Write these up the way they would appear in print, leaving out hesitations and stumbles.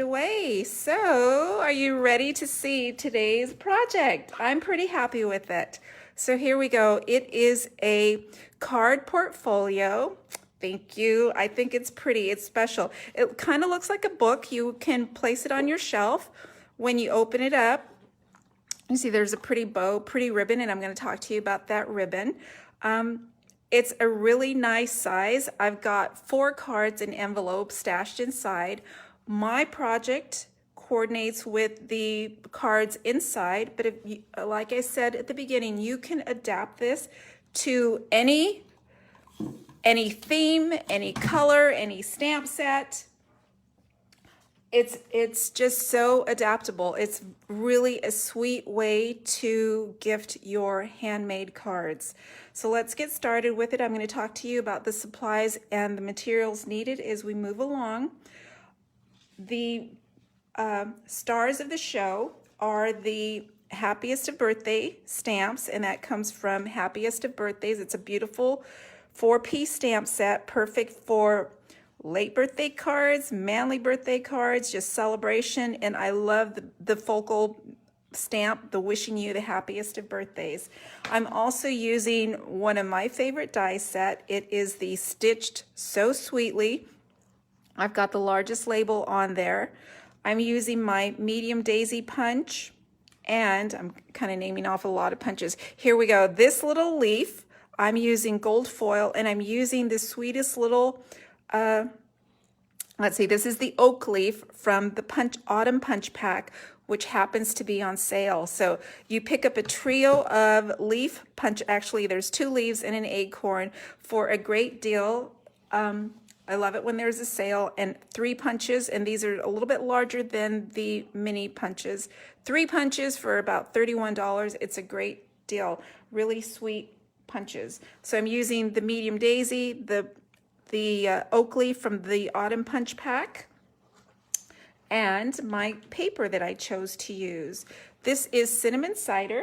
Away. So, are you ready to see today's project? I'm pretty happy with it. So here we go. It is a card portfolio. Thank you. I think it's pretty. It's special. It kind of looks like a book. You can place it on your shelf. When you open it up, you see there's a pretty bow, pretty ribbon, and I'm going to talk to you about that ribbon. It's a really nice size. I've got 4 cards in envelopes stashed inside. My project coordinates with the cards inside, but if you, like I said at the beginning, you can adapt this to any theme, any color, any stamp set. It's just so adaptable. It's really a sweet way to gift your handmade cards. So let's get started with it. I'm going to talk to you about the supplies and the materials needed as we move along. The stars of the show are the Happiest of Birthday stamps, and that comes from Happiest of Birthdays. It's a beautiful 4-piece stamp set, perfect for late birthday cards, manly birthday cards, just celebration. And I love the focal stamp, the wishing you the happiest of birthdays. I'm also using one of my favorite die set. It is the Stitched So Sweetly. I've got the largest label on there. I'm using my medium daisy punch, and I'm kind of naming off a lot of punches. Here we go. This little leaf, I'm using gold foil, and I'm using the sweetest little, let's see, this is the oak leaf from the Autumn Punch Pack, which happens to be on sale. So you pick up a trio of leaf punch, actually there's 2 leaves and an acorn for a great deal. I love it when there's a sale, and 3 punches, and these are a little bit larger than the mini punches. 3 punches for about $31. It's a great deal. Really sweet punches. So I'm using the medium daisy, the oak leaf from the Autumn Punch Pack, and my paper that I chose to use. This is cinnamon cider,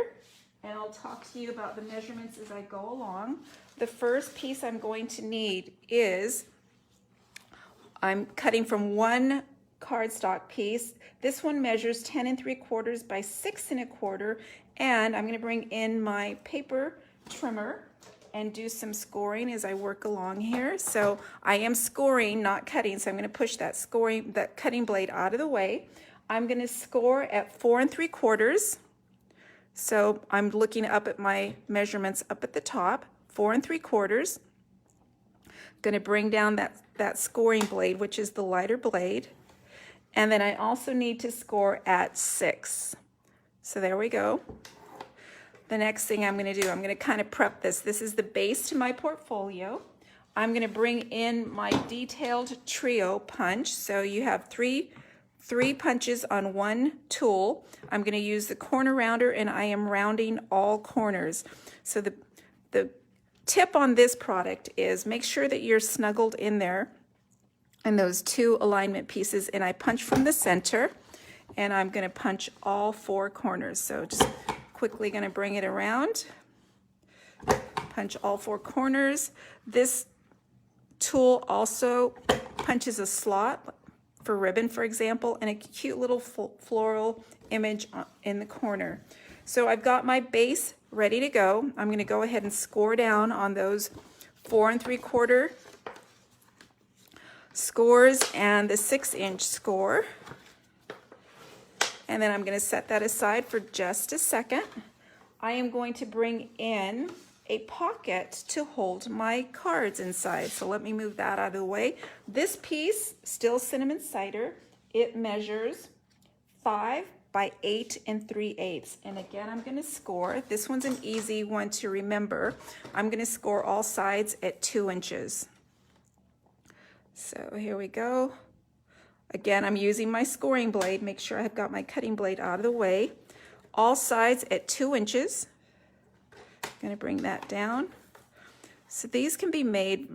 and I'll talk to you about the measurements as I go along. The first piece I'm going to need is, I'm cutting from 1 cardstock piece. This one measures 10 3/4 by 6 1/4, and I'm going to bring in my paper trimmer and do some scoring as I work along here. So I am scoring, not cutting, so I'm going to push that cutting blade out of the way. I'm going to score at 4 3/4. So I'm looking up at my measurements up at the top, 4 3/4. Going to bring down that scoring blade, which is the lighter blade. And then I also need to score at 6. So there we go. The next thing I'm going to do, I'm going to kind of prep this. This is the base to my portfolio. I'm going to bring in my detailed trio punch. So you have three punches on 1 tool. I'm going to use the corner rounder, and I am rounding all corners. So the tip on this product is make sure that you're snuggled in there in those 2 alignment pieces, and I punch from the center, and I'm going to punch all 4 corners. So just quickly going to bring it around, punch all 4 corners. This tool also punches a slot for ribbon, for example, and a cute little floral image in the corner. So I've got my base ready to go. I'm going to go ahead and score down on those 4 3/4 scores and the 6-inch score. And then I'm going to set that aside for just a second. I am going to bring in a pocket to hold my cards inside. So let me move that out of the way. This piece, still cinnamon cider, it measures 5 by 8 3/8. And again, I'm going to score. This one's an easy one to remember. I'm going to score all sides at 2 inches. So here we go. Again, I'm using my scoring blade. Make sure I've got my cutting blade out of the way. All sides at 2 inches. I'm going to bring that down. So these can be made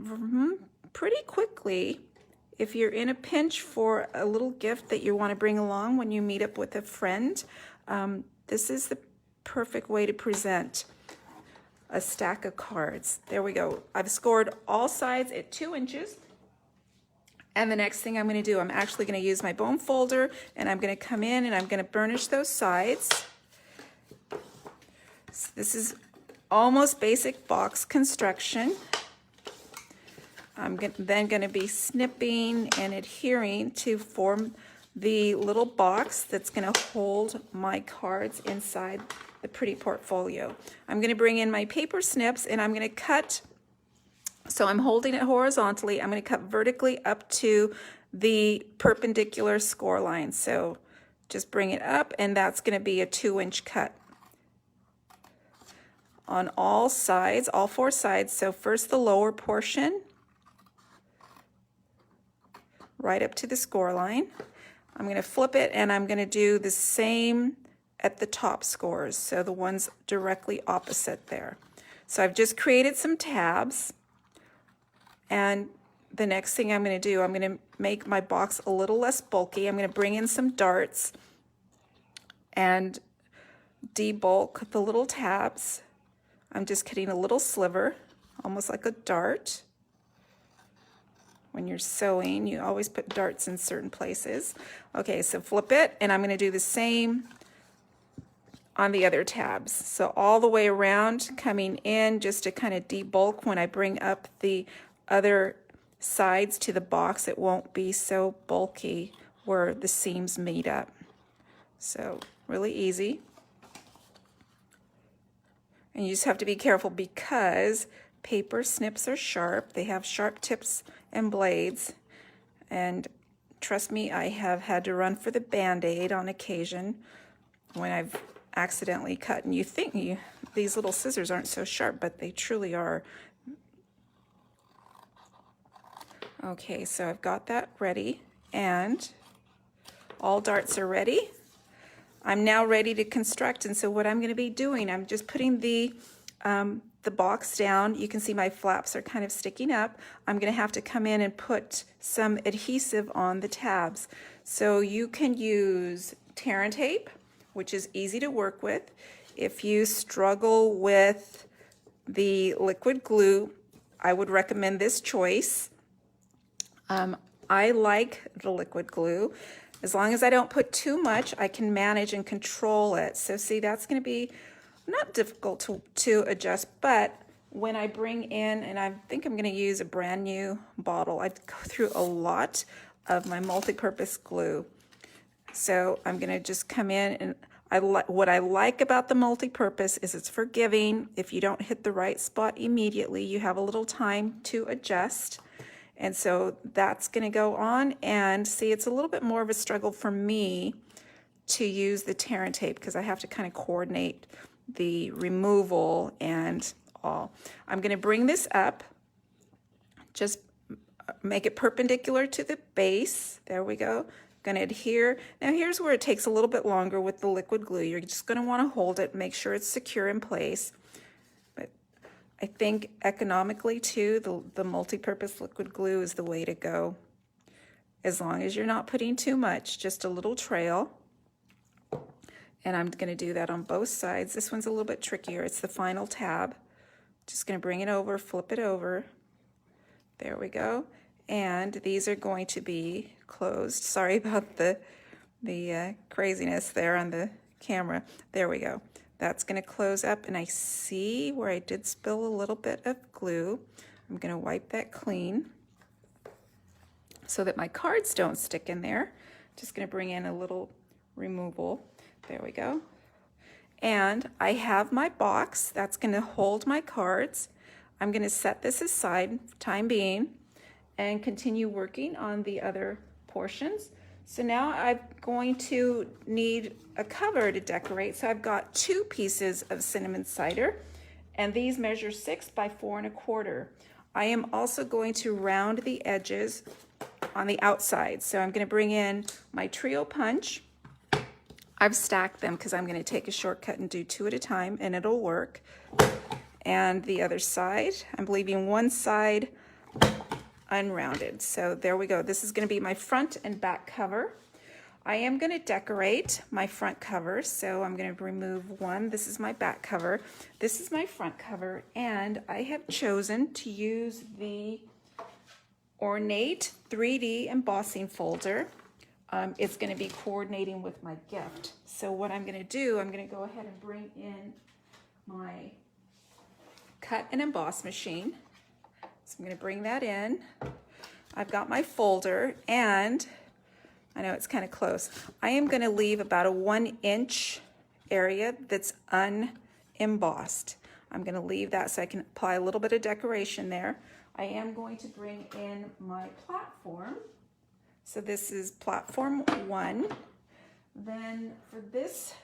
pretty quickly if you're in a pinch for a little gift that you want to bring along when you meet up with a friend. This is the perfect way to present a stack of cards. There we go. I've scored all sides at 2 inches. And the next thing I'm going to do, I'm actually going to use my bone folder, and I'm going to come in and I'm going to burnish those sides. So this is almost basic box construction. I'm then going to be snipping and adhering to form the little box that's going to hold my cards inside the pretty portfolio. I'm going to bring in my paper snips and I'm going to cut. So I'm holding it horizontally. I'm going to cut vertically up to the perpendicular score line. So just bring it up, and that's going to be a 2-inch cut on all sides, all 4 sides. So first the lower portion, right up to the score line. I'm going to flip it, and I'm going to do the same at the top scores, so the ones directly opposite there. So I've just created some tabs. And the next thing I'm going to do, I'm going to make my box a little less bulky. I'm going to bring in some darts and debulk the little tabs. I'm just cutting a little sliver, almost like a dart. When you're sewing, you always put darts in certain places. Okay, so flip it, and I'm going to do the same on the other tabs. So all the way around, coming in just to kind of debulk when I bring up the other sides to the box. It won't be so bulky where the seams meet up. So really easy. And you just have to be careful because paper snips are sharp. They have sharp tips and blades. And trust me, I have had to run for the Band-Aid on occasion when I've accidentally cut. And you think these little scissors aren't so sharp, but they truly are. Okay, so I've got that ready, and all darts are ready. I'm now ready to construct, and so what I'm going to be doing, I'm just putting the box down. You can see my flaps are kind of sticking up. I'm going to have to come in and put some adhesive on the tabs. So you can use tear and tape, which is easy to work with. If you struggle with the liquid glue, I would recommend this choice. I like the liquid glue. As long as I don't put too much, I can manage and control it. So see, that's going to be not difficult to adjust, but when I bring in, and I think I'm going to use a brand new bottle, I go through a lot of my multi-purpose glue. So I'm going to just come in, and what I like about the multi-purpose is it's forgiving. If you don't hit the right spot immediately, you have a little time to adjust. And so that's going to go on, and see, it's a little bit more of a struggle for me to use the tear and tape because I have to kind of coordinate the removal and all. I'm going to bring this up, just make it perpendicular to the base. There we go. Going to adhere. Now here's where it takes a little bit longer with the liquid glue. You're just going to want to hold it, make sure it's secure in place. I think economically too, the multi-purpose liquid glue is the way to go. As long as you're not putting too much, just a little trail. And I'm going to do that on both sides. This one's a little bit trickier. It's the final tab. Just going to bring it over, flip it over. There we go. And these are going to be closed. Sorry about the craziness there on the camera. There we go. That's going to close up, and I see where I did spill a little bit of glue. I'm going to wipe that clean so that my cards don't stick in there. Just going to bring in a little removal. There we go. And I have my box that's going to hold my cards. I'm going to set this aside for time being and continue working on the other portions. So now I'm going to need a cover to decorate. So I've got 2 pieces of cinnamon cider, and these measure 6 by 4 1/4. I am also going to round the edges on the outside. So I'm going to bring in my trio punch. I've stacked them because I'm going to take a shortcut and do 2 at a time, and it'll work. And the other side, I'm leaving one side unrounded. So there we go. This is going to be my front and back cover. I am going to decorate my front cover, so I'm going to remove one. This is my back cover. This is my front cover, and I have chosen to use the Ornate 3D embossing folder. It's going to be coordinating with my gift. So what I'm going to do, I'm going to go ahead and bring in my cut and emboss machine. So I'm going to bring that in. I've got my folder, and I know it's kind of close. I am going to leave about a 1-inch area that's unembossed. I'm going to leave that so I can apply a little bit of decoration there. I am going to bring in my platform. So this is platform 1. Then for this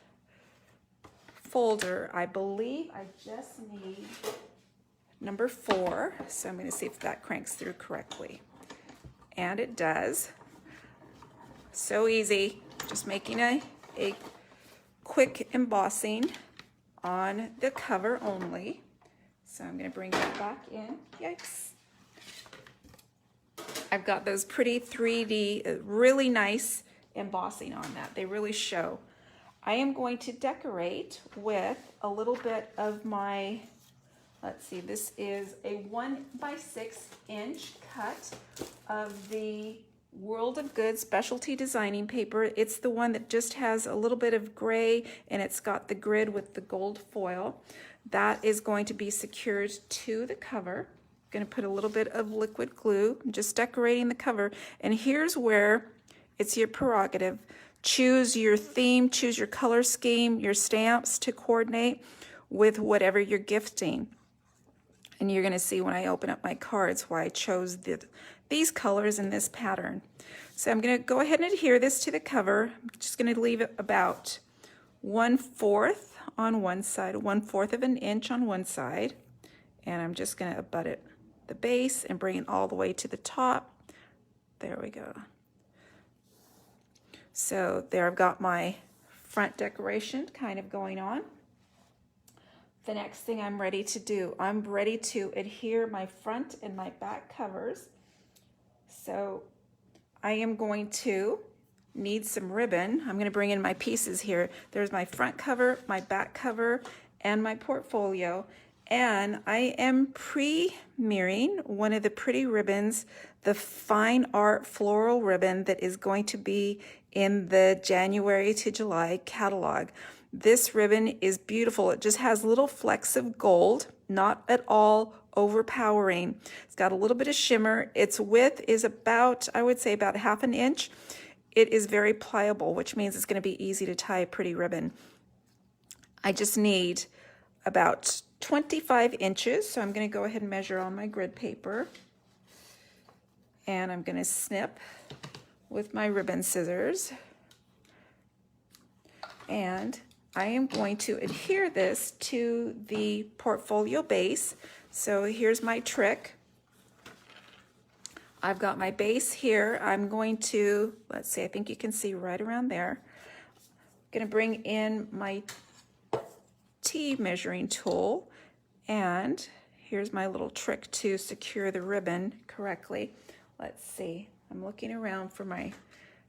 folder, I believe I just need number 4. So I'm going to see if that cranks through correctly. And it does. So easy. Just making a quick embossing on the cover only. So I'm going to bring that back in. Yikes. I've got those pretty 3D, really nice embossing on that. They really show. I am going to decorate with a little bit of my, let's see, this is a 1x6-inch cut of the World of Good specialty designing paper. It's the one that just has a little bit of gray, and it's got the grid with the gold foil. That is going to be secured to the cover. Going to put a little bit of liquid glue. I'm just decorating the cover, and here's where it's your prerogative. Choose your theme, choose your color scheme, your stamps to coordinate with whatever you're gifting. And you're going to see when I open up my cards why I chose these colors in this pattern. So I'm going to go ahead and adhere this to the cover. I'm just going to leave it about 1/4 on one side, 1/4 of an inch on one side, and I'm just going to abut it the base and bring it all the way to the top. There we go. So there I've got my front decoration kind of going on. The next thing I'm ready to do, I'm ready to adhere my front and my back covers. So I am going to need some ribbon. I'm going to bring in my pieces here. There's my front cover, my back cover, and my portfolio. And I am pre-mirroring one of the pretty ribbons, the fine art floral ribbon that is going to be in the January to July catalog. This ribbon is beautiful. It just has little flecks of gold, not at all overpowering. It's got a little bit of shimmer. Its width is about, I would say, about 1/2 inch. It is very pliable, which means it's going to be easy to tie a pretty ribbon. I just need about 25 inches, so I'm going to go ahead and measure on my grid paper. And I'm going to snip with my ribbon scissors. And I am going to adhere this to the portfolio base. So here's my trick. I've got my base here. I'm going to, let's see, I think you can see right around there. I'm going to bring in my T measuring tool, and here's my little trick to secure the ribbon correctly. Let's see, I'm looking around for my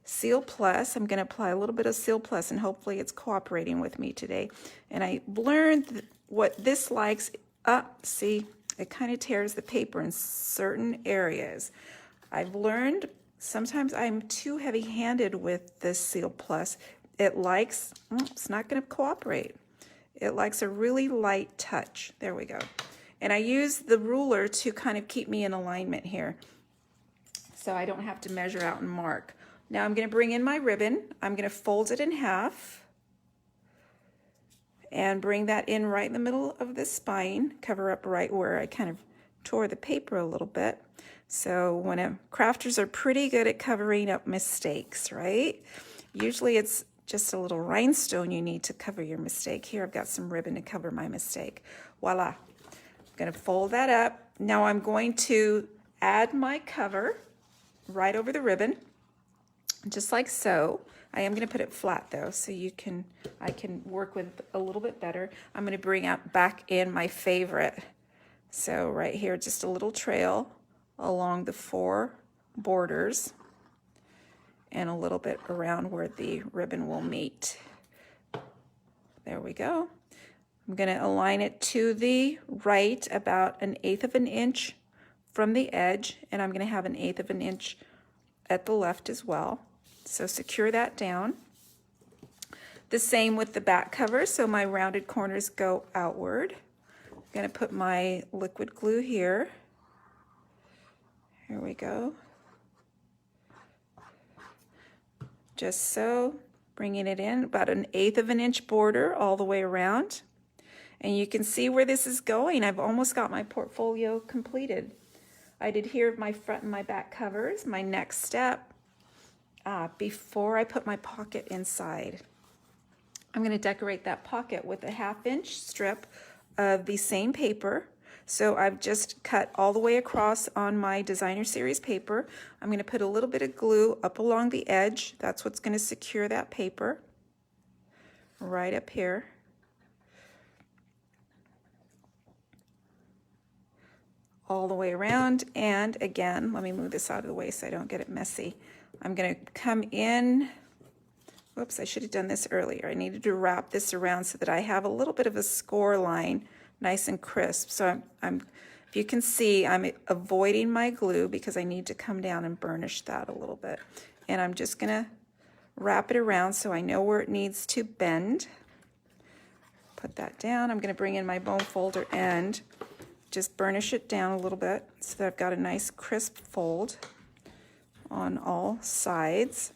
Seal Plus. I'm going to apply a little bit of Seal Plus, and hopefully it's cooperating with me today. And I learned what this likes. See, it kind of tears the paper in certain areas. I've learned sometimes I'm too heavy-handed with this Seal Plus. It likes, it's not going to cooperate. It likes a really light touch. There we go. And I use the ruler to kind of keep me in alignment here, so I don't have to measure out and mark. Now I'm going to bring in my ribbon. I'm going to fold it in half and bring that in right in the middle of the spine, cover up right where I kind of tore the paper a little bit. So crafters are pretty good at covering up mistakes, right? Usually it's just a little rhinestone you need to cover your mistake. Here I've got some ribbon to cover my mistake. Voila. I'm going to fold that up. Now I'm going to add my cover right over the ribbon, just like so. I am going to put it flat though, so I can work with a little bit better. I'm going to bring back in my favorite. So right here, just a little trail along the 4 borders and a little bit around where the ribbon will meet. There we go. I'm going to align it to the right about 1/8 of an inch from the edge, and I'm going to have 1/8 of an inch at the left as well. So secure that down. The same with the back cover, so my rounded corners go outward. I'm going to put my liquid glue here. Here we go. Just so, bringing it in, about 1/8 of an inch border all the way around. And you can see where this is going. I've almost got my portfolio completed. I adhered my front and my back covers. My next step, before I put my pocket inside, I'm going to decorate that pocket with a 1/2 inch strip of the same paper. So I've just cut all the way across on my designer series paper. I'm going to put a little bit of glue up along the edge. That's what's going to secure that paper right up here. All the way around, and again, let me move this out of the way so I don't get it messy. I'm going to come in, whoops, I should have done this earlier. I needed to wrap this around so that I have a little bit of a score line, nice and crisp. So if you can see, I'm avoiding my glue because I need to come down and burnish that a little bit. And I'm just going to wrap it around so I know where it needs to bend. Put that down. I'm going to bring in my bone folder and just burnish it down a little bit so that I've got a nice crisp fold on all sides.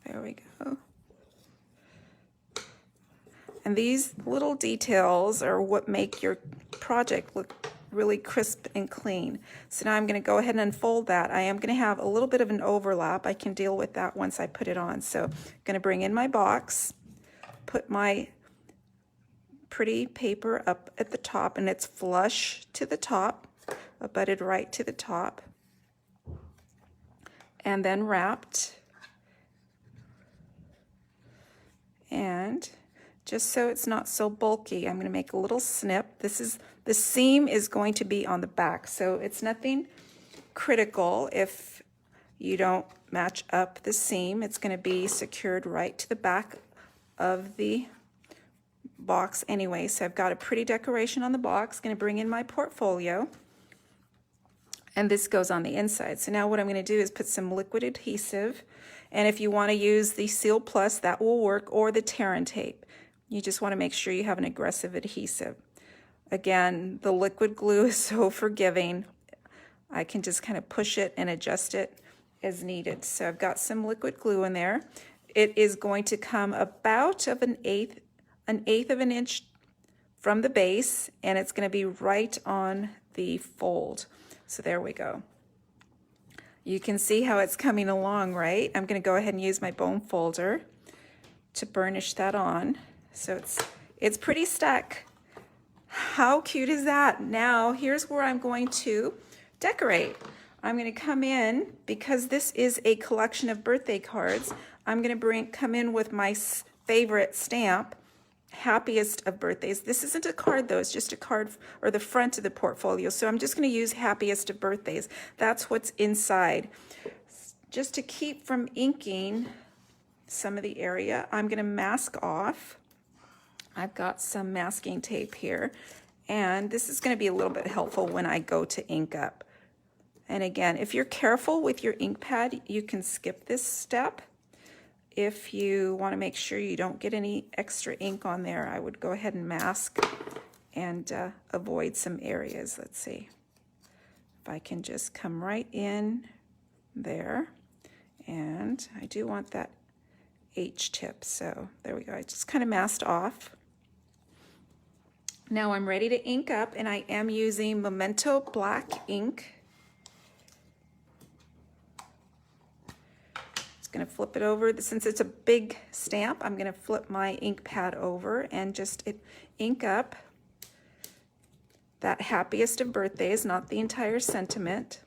There we go. And these little details are what make your project look really crisp and clean. So now I'm going to go ahead and unfold that. I am going to have a little bit of an overlap. I can deal with that once I put it on. So I'm going to bring in my box, put my pretty paper up at the top, and it's flush to the top, abutted right to the top, and then wrapped. And just so it's not so bulky, I'm going to make a little snip. The seam is going to be on the back, so it's nothing critical if you don't match up the seam. It's going to be secured right to the back of the box anyway. So I've got a pretty decoration on the box. Going to bring in my portfolio, and this goes on the inside. So now what I'm going to do is put some liquid adhesive, and if you want to use the Seal Plus, that will work, or the Terran tape. You just want to make sure you have an aggressive adhesive. Again, the liquid glue is so forgiving. I can just kind of push it and adjust it as needed. So I've got some liquid glue in there. It is going to come about of an eighth of an inch from the base, and it's going to be right on the fold. So there we go. You can see how it's coming along, right? I'm going to go ahead and use my bone folder to burnish that on. So it's pretty stuck. How cute is that? Now here's where I'm going to decorate. I'm going to come in, because this is a collection of birthday cards, I'm going to come in with my favorite stamp, Happiest of Birthdays. This isn't a card though, it's just a card, or the front of the portfolio. So I'm just going to use Happiest of Birthdays. That's what's inside. Just to keep from inking some of the area, I'm going to mask off. I've got some masking tape here, and this is going to be a little bit helpful when I go to ink up. And again, if you're careful with your ink pad, you can skip this step. If you want to make sure you don't get any extra ink on there, I would go ahead and mask and avoid some areas. Let's see if I can just come right in there. And I do want that H tip, so there we go. I just kind of masked off. Now I'm ready to ink up, and I am using Memento black ink. Going to flip it over. Since it's a big stamp, I'm going to flip my ink pad over and just ink up that Happiest of Birthdays, not the entire sentiment.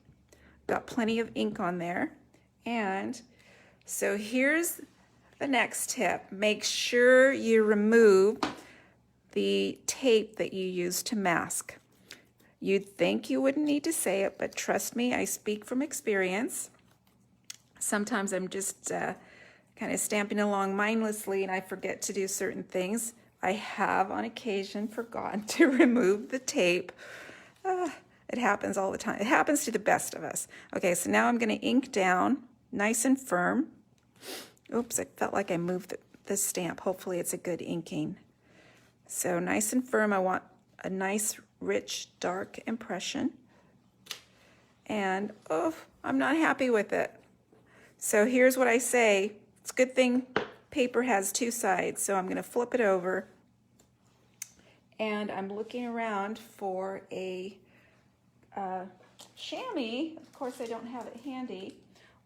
Got plenty of ink on there. And so here's the next tip. Make sure you remove the tape that you use to mask. You'd think you wouldn't need to say it, but trust me, I speak from experience. Sometimes I'm just kind of stamping along mindlessly and I forget to do certain things. I have on occasion forgotten to remove the tape. It happens all the time. It happens to the best of us. Okay, so now I'm going to ink down nice and firm. Oops, I felt like I moved this stamp. Hopefully it's a good inking. So nice and firm. I want a nice, rich, dark impression. And, oh, I'm not happy with it. So here's what I say. It's a good thing paper has two sides. So I'm going to flip it over. And I'm looking around for a chamois. Of course, I don't have it handy.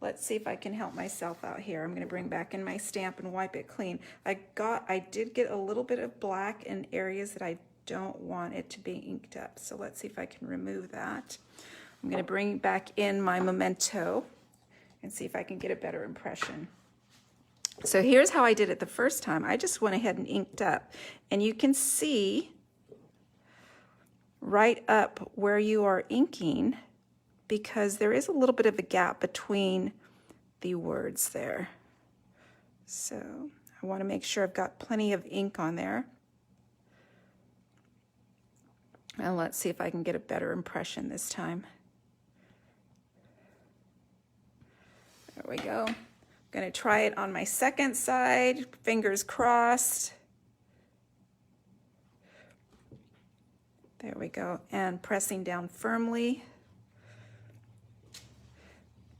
Let's see if I can help myself out here. I'm going to bring back in my stamp and wipe it clean. I did get a little bit of black in areas that I don't want it to be inked up. So let's see if I can remove that. I'm going to bring back in my memento and see if I can get a better impression. So here's how I did it the first time. I just went ahead and inked up. And you can see right up where you are inking, because there is a little bit of a gap between the words there. So I want to make sure I've got plenty of ink on there. And let's see if I can get a better impression this time. There we go. I'm going to try it on my second side, fingers crossed. There we go, and pressing down firmly.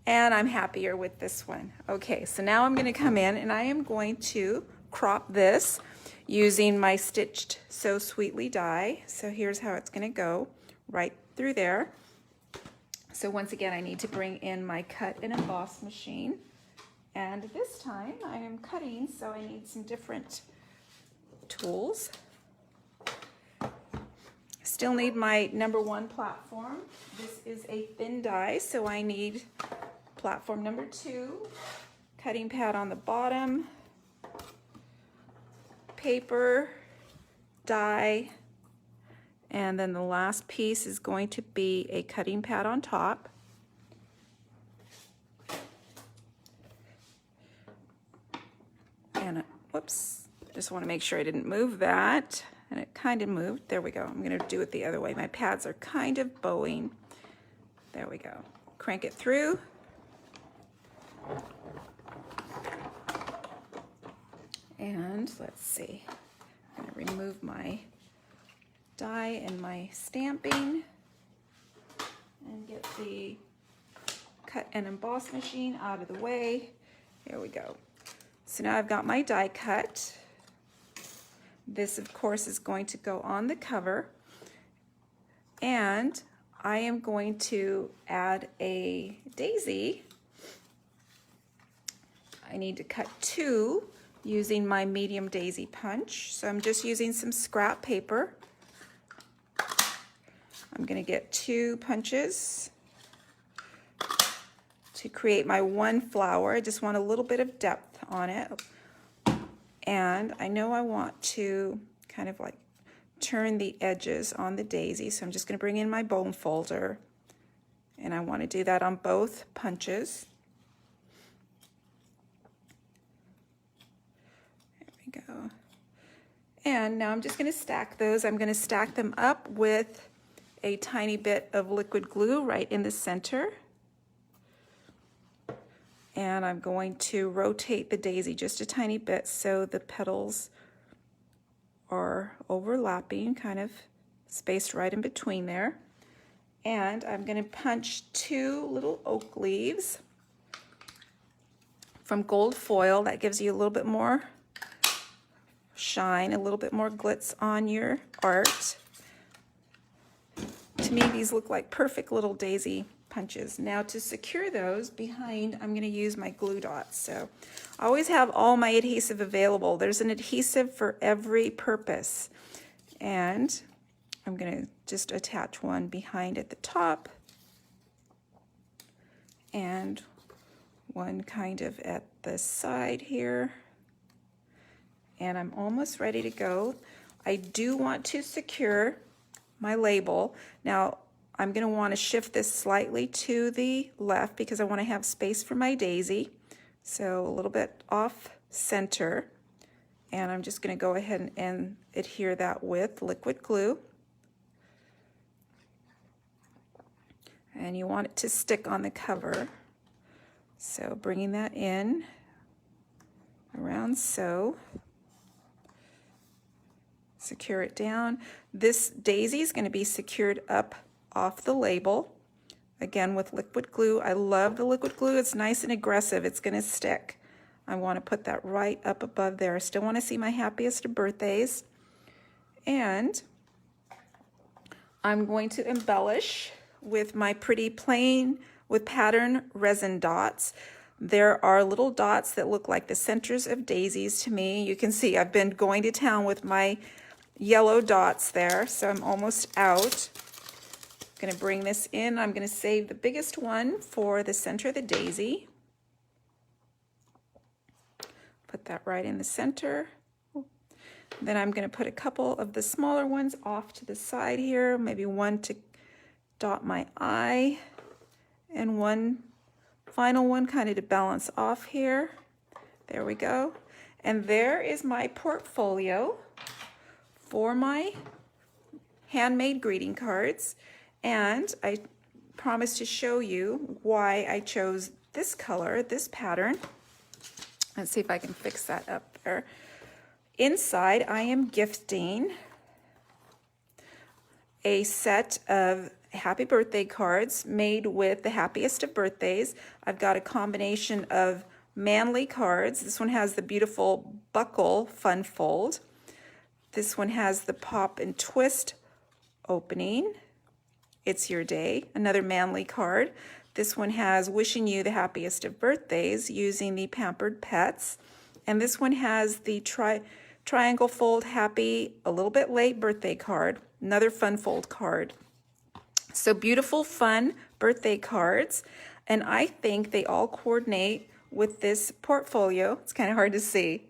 And I'm happier with this one. Okay, so now I'm going to come in and I am going to crop this using my Stitched So Sweetly die. So here's how it's going to go, right through there. So once again, I need to bring in my cut and emboss machine. And this time I am cutting, so I need some different tools. Still need my #1 platform. This is a thin die, so I need platform #2, cutting pad on the bottom, paper, die, and then the last piece is going to be a cutting pad on top. And whoops, just want to make sure I didn't move that. And it kind of moved. There we go. I'm going to do it the other way. My pads are kind of bowing. There we go. Crank it through. And let's see. I'm going to remove my die and my stamping and get the cut and emboss machine out of the way. There we go. So now I've got my die cut. This, of course, is going to go on the cover, and I am going to add a daisy. I need to cut 2 using my medium daisy punch, so I'm just using some scrap paper. I'm going to get 2 punches to create my 1 flower. I just want a little bit of depth on it. And I know I want to kind of like turn the edges on the daisy, so I'm just going to bring in my bone folder, and I want to do that on both punches. There we go. And now I'm just going to stack those. I'm going to stack them up with a tiny bit of liquid glue right in the center. And I'm going to rotate the daisy just a tiny bit so the petals are overlapping, kind of spaced right in between there. And I'm going to punch 2 little oak leaves from gold foil. That gives you a little bit more shine, a little bit more glitz on your art. To me, these look like perfect little daisy punches. Now to secure those behind, I'm going to use my glue dots. So I always have all my adhesive available. There's an adhesive for every purpose. And I'm going to just attach one behind at the top and one kind of at the side here. And I'm almost ready to go. I do want to secure my label. Now, I'm going to want to shift this slightly to the left because I want to have space for my daisy. So a little bit off center. And I'm just going to go ahead and adhere that with liquid glue. and you want it to stick on the cover. So bringing that in around so. Secure it down. This daisy is going to be secured up off the label, again with liquid glue. I love the liquid glue. It's nice and aggressive. It's going to stick. I want to put that right up above there. I still want to see my happiest of birthdays. And I'm going to embellish with my pretty plain with pattern resin dots. There are little dots that look like the centers of daisies to me. You can see I've been going to town with my yellow dots there, so I'm almost out. I'm going to bring this in. I'm going to save the biggest one for the center of the daisy. Put that right in the center. Then I'm going to put a couple of the smaller ones off to the side here, maybe one to dot my eye, and one final one kind of to balance off here. There we go. And there is my portfolio for my handmade greeting cards. And I promised to show you why I chose this color, this pattern. Let's see if I can fix that up there. Inside, I am gifting a set of happy birthday cards made with the happiest of birthdays. I've got a combination of manly cards. This one has the beautiful buckle fun fold. This one has the pop and twist opening. It's your day, another manly card. This one has wishing you the happiest of birthdays using the Pampered Pets. And this one has the triangle fold happy, a little bit late birthday card, another fun fold card. So beautiful, fun birthday cards. And I think they all coordinate with this portfolio. It's kind of hard to see.